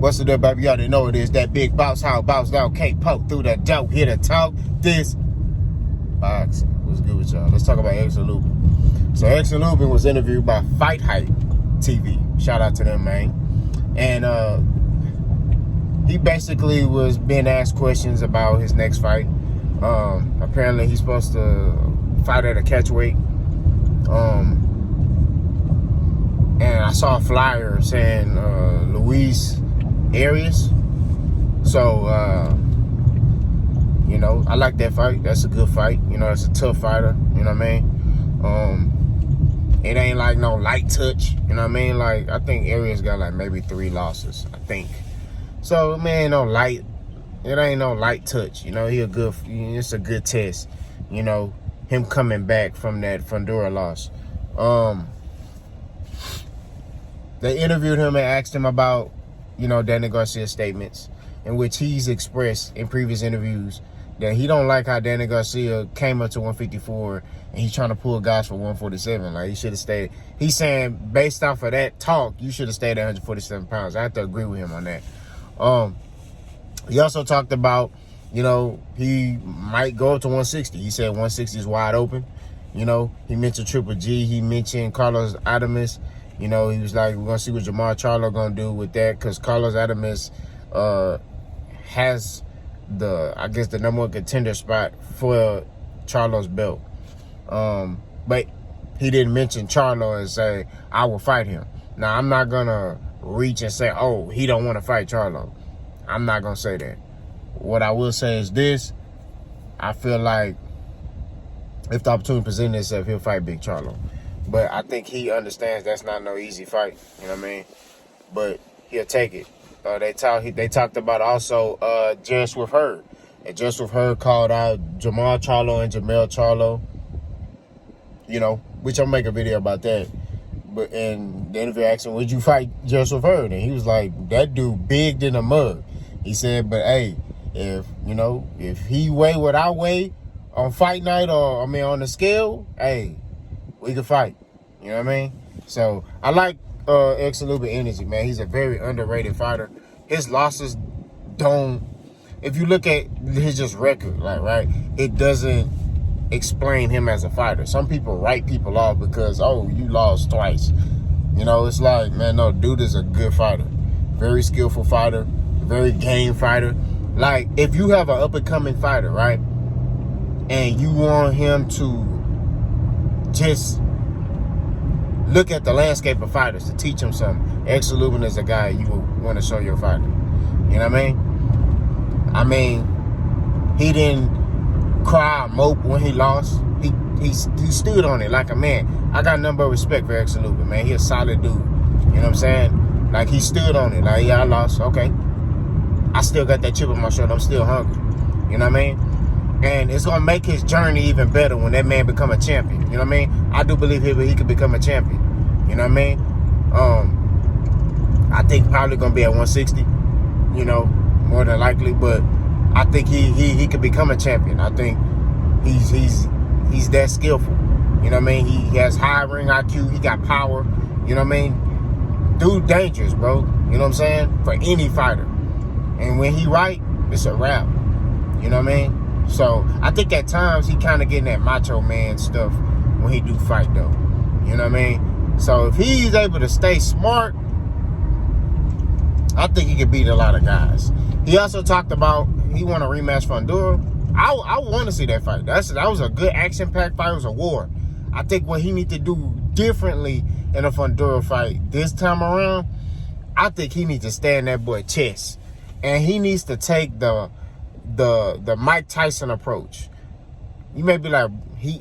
What's the deal, baby? You already know what it is. That big boss, how boss dog can't poke through the dope. Here to talk this boxing. What's good with y'all? Let's talk about Erickson Lubin. So Erickson Lubin was interviewed by Fight Hype TV. Shout out to them, man. And he basically was being asked questions about his next fight. Apparently he's supposed to fight at a catchweight. And I saw a flyer saying Luis Arias. So you know, I like that fight. That's a good fight. You know, it's a tough fighter. You know what I mean? It ain't like no light touch. You know what I mean? Like, I think Arias got like maybe 3 losses, I think. So, man, it ain't no light touch. You know, it's a good test. You know, him coming back from that Fundora loss. They interviewed him and asked him about, you know, Danny Garcia's statements, in which he's expressed in previous interviews that he don't like how Danny Garcia came up to 154 and he's trying to pull guys for 147. Like, he should have stayed. He's saying, based off of that talk, you should have stayed at 147 pounds. I have to agree with him on that. He also talked about, you know, he might go up to 160. He said 160 is wide open. You know, he mentioned Triple G. He mentioned Carlos Adames. You know, he was like, we're going to see what Jamar Charlo going to do with that, because Carlos Adames has I guess the #1 contender spot for Charlo's belt. But he didn't mention Charlo and say, I will fight him. Now, I'm not going to reach and say, oh, he don't want to fight Charlo. I'm not going to say that. What I will say is this. I feel like if the opportunity presents itself, he'll fight Big Charlo. But I think he understands that's not no easy fight. You know what I mean? But he'll take it. They talked about also Just With Her. And Just With Her called out Jamar Charlo and Jamel Charlo. You know, which I'll make a video about that. But in the interview asked him, would you fight Just With Her? And he was like, that dude big than a mug. He said, but hey, if he weigh what I weigh on fight night, or I mean on the scale, hey, we can fight. You know what I mean? So I like Erickson Lubin energy, man. He's a very underrated fighter. His losses don't, if you look at his just record, like, right, it doesn't explain him as a fighter. Some people write people off because, oh, you lost twice. You know, it's like, man, no, dude is a good fighter. Very skillful fighter. Very game fighter. Like, if you have an up-and-coming fighter, right, and you want him to just look at the landscape of fighters to teach him something, Erickson Lubin is a guy you want to show your fighter. You know what I mean? He didn't cry or mope when he lost. He stood on it like a man. I got nothing but respect for Erickson Lubin, man. He a solid dude. You know what I'm saying? Like, he stood on it. Like, yeah, I lost. Okay. I still got that chip on my shoulder. I'm still hungry. You know what I mean? And it's going to make his journey even better when that man become a champion. You know what I mean? I do believe he could become a champion. You know what I mean? I think probably going to be at 160. You know, more than likely. But I think he could become a champion. I think he's that skillful. You know what I mean? He has high ring IQ. He got power. You know what I mean? Dude dangerous, bro. You know what I'm saying? For any fighter. And when he right, it's a wrap. You know what I mean? So I think at times he kind of getting that macho man stuff when he do fight, though. You know what I mean? So if he's able to stay smart, I think he could beat a lot of guys. He also talked about he want a rematch for Fundora. I want to see that fight. That was a good action-packed fight. It was a war. I think what he need to do differently in a Fundora fight this time around, I think he needs to stay in that boy's chest. And he needs to take the Mike Tyson approach. You may be like,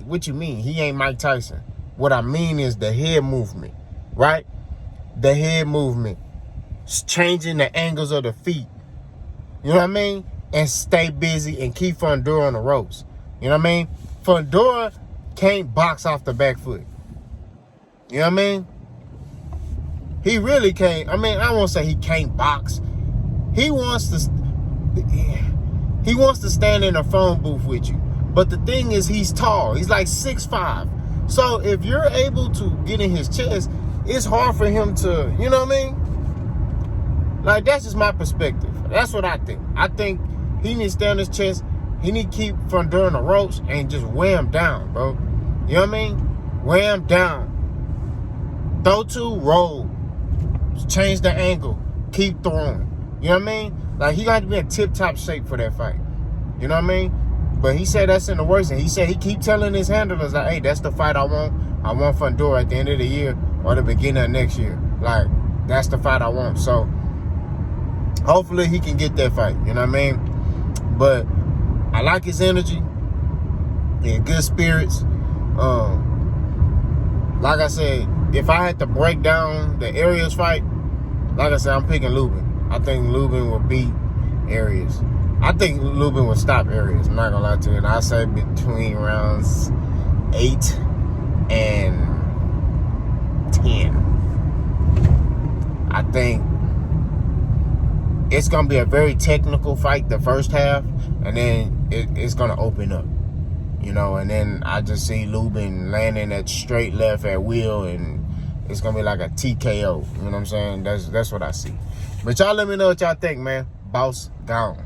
what you mean? He ain't Mike Tyson. What I mean is the head movement, right? The head movement. Changing the angles of the feet. You know what I mean? And stay busy and keep Fundora on the ropes. You know what I mean? Fundora can't box off the back foot. You know what I mean? He really can't. I mean, I won't say he can't box. He wants to stand in a phone booth with you. But the thing is, he's tall. He's like 6'5". So if you're able to get in his chest, it's hard for him to, you know what I mean? Like, that's just my perspective. That's what I think. I think he needs to stay on his chest. He need to keep from during the ropes and just wear him down, bro. You know what I mean? Wear him down. Throw to, roll. Change the angle. Keep throwing. You know what I mean? Like, he got to be in tip-top shape for that fight. You know what I mean? But he said that's in the works. And he said he keep telling his handlers, like, hey, that's the fight I want. I want Fundora at the end of the year or the beginning of next year. Like, that's the fight I want. So, hopefully he can get that fight. You know what I mean? But I like his energy. He in good spirits. Like I said, if I had to break down the Arias fight, like I said, I'm picking Lubin. I think Lubin will beat Arias. I think Lubin will stop Arias. I'm not gonna lie to you. And I say between rounds 8 and 10. I think it's gonna be a very technical fight the first half, and then it's gonna open up, you know. And then I just see Lubin landing that straight left at will, and it's gonna be like a TKO. You know what I'm saying? That's what I see. But y'all let me know what y'all think, man. Boss gone.